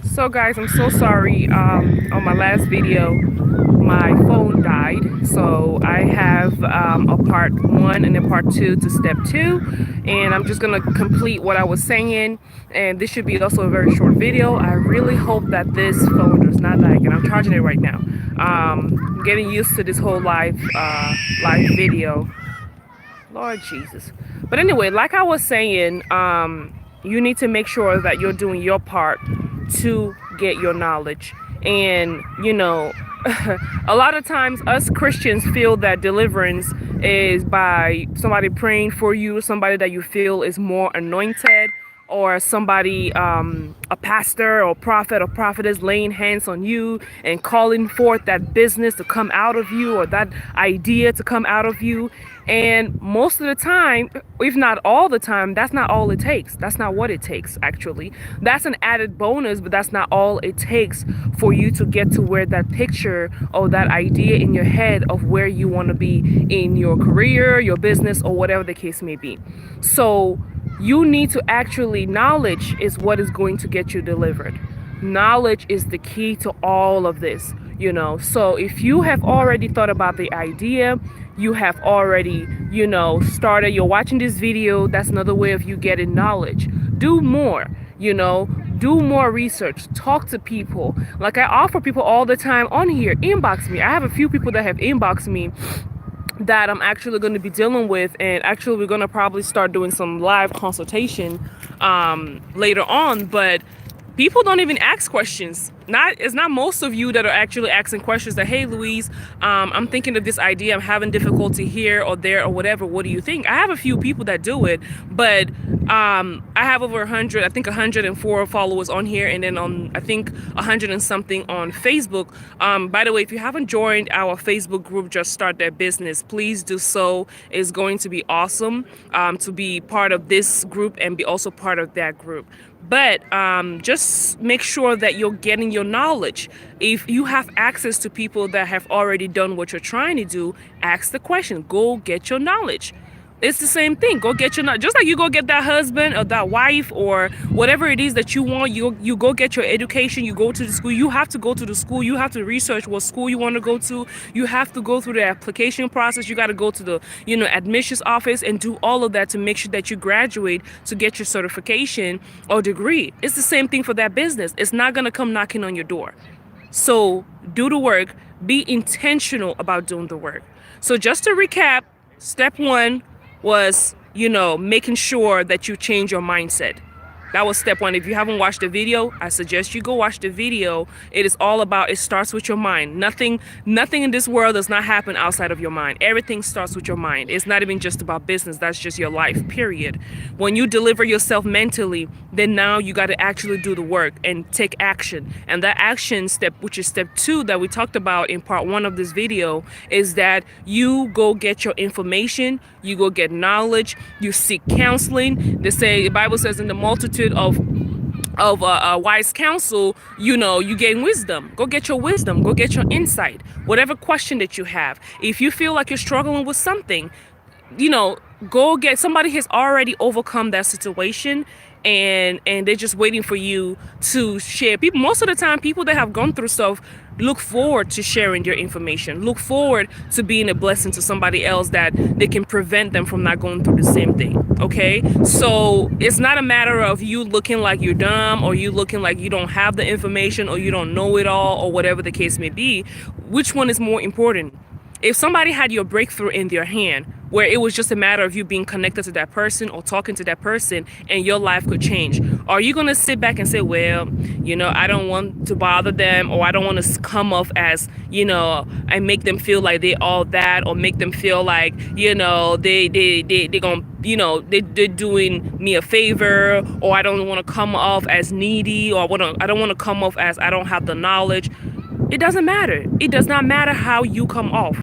So guys, I'm so sorry. On my last video, my phone died. So I have a part one and a part two to step two. And I'm just gonna complete what I was saying. And this should be also a very short video. I really hope that this phone does not die again. I'm charging it right now. Getting used to this whole live video. Lord Jesus. But anyway, like I was saying, you need to make sure that you're doing your part to get your knowledge. And, a lot of times us Christians feel that deliverance is by somebody praying for you, somebody that you feel is more anointed, or somebody, a pastor or prophet or prophetess laying hands on you and calling forth that business to come out of you or that idea to come out of you. And most of the time, if not all the time, that's not all it takes. That's not what it takes, actually. That's an added bonus, but that's not all it takes for you to get to where that picture or that idea in your head of where you want to be in your career, your business, or whatever the case may be. So you need to actually, knowledge is what is going to get you delivered. Knowledge is the key to all of this, So if you have already thought about the idea, you have already, started, you're watching this video, that's another way of you getting knowledge. Do more, do more research, talk to people. Like I offer people all the time on here, inbox me. I have a few people that have inboxed me that I'm actually going to be dealing with, and actually we're going to probably start doing some live consultation later on. But people don't even ask questions. It's not most of you that are actually asking questions that, hey Louise, I'm thinking of this idea, I'm having difficulty here or there or whatever, what do you think? I have a few people that do it, but I have over 100, I think 104 followers on here, and then on I think 100 and something on Facebook. By the way, if you haven't joined our Facebook group, Just Start That Business, please do so. It's going to be awesome to be part of this group and be also part of that group. But just make sure that you're getting your knowledge. If you have access to people that have already done what you're trying to do, ask the question. Go get your knowledge. It's the same thing. Go get your knowledge. Just like you go get that husband or that wife or whatever it is that you want, you go get your education, you go to the school. You have to go to the school. You have to research what school you want to go to. You have to go through the application process. You got to go to the, admissions office and do all of that to make sure that you graduate to get your certification or degree. It's the same thing for that business. It's not going to come knocking on your door. So do the work. Be intentional about doing the work. So just to recap, step one was, making sure that you change your mindset. That was step one. If you haven't watched the video, I suggest you go watch the video. It is all about, it starts with your mind. Nothing in this world does not happen outside of your mind. Everything starts with your mind. It's not even just about business. That's just your life, period. When you deliver yourself mentally, then now you got to actually do the work and take action. And that action step, which is step two that we talked about in part one of this video, is that you go get your information, you go get knowledge, you seek counseling. The Bible says in the multitude of wise counsel, you gain wisdom. Go get your wisdom. Go get your insight. Whatever question that you have. If you feel like you're struggling with something, go get somebody has already overcome that situation, and they're just waiting for you to share. People, most of the time, people that have gone through stuff look forward to sharing their information, look forward to being a blessing to somebody else that they can prevent them from not going through the same thing. Okay, so it's not a matter of you looking like you're dumb or you looking like you don't have the information or you don't know it all or whatever the case may be. Which one is more important? If somebody had your breakthrough in their hand, where it was just a matter of you being connected to that person or talking to that person and your life could change, are you going to sit back and say, well, I don't want to bother them, or I don't want to come off as, I make them feel like they all that, or make them feel like, they're doing me a favor, or I don't want to come off as needy, or I don't want to come off as I don't have the knowledge. It doesn't matter. It does not matter how you come off.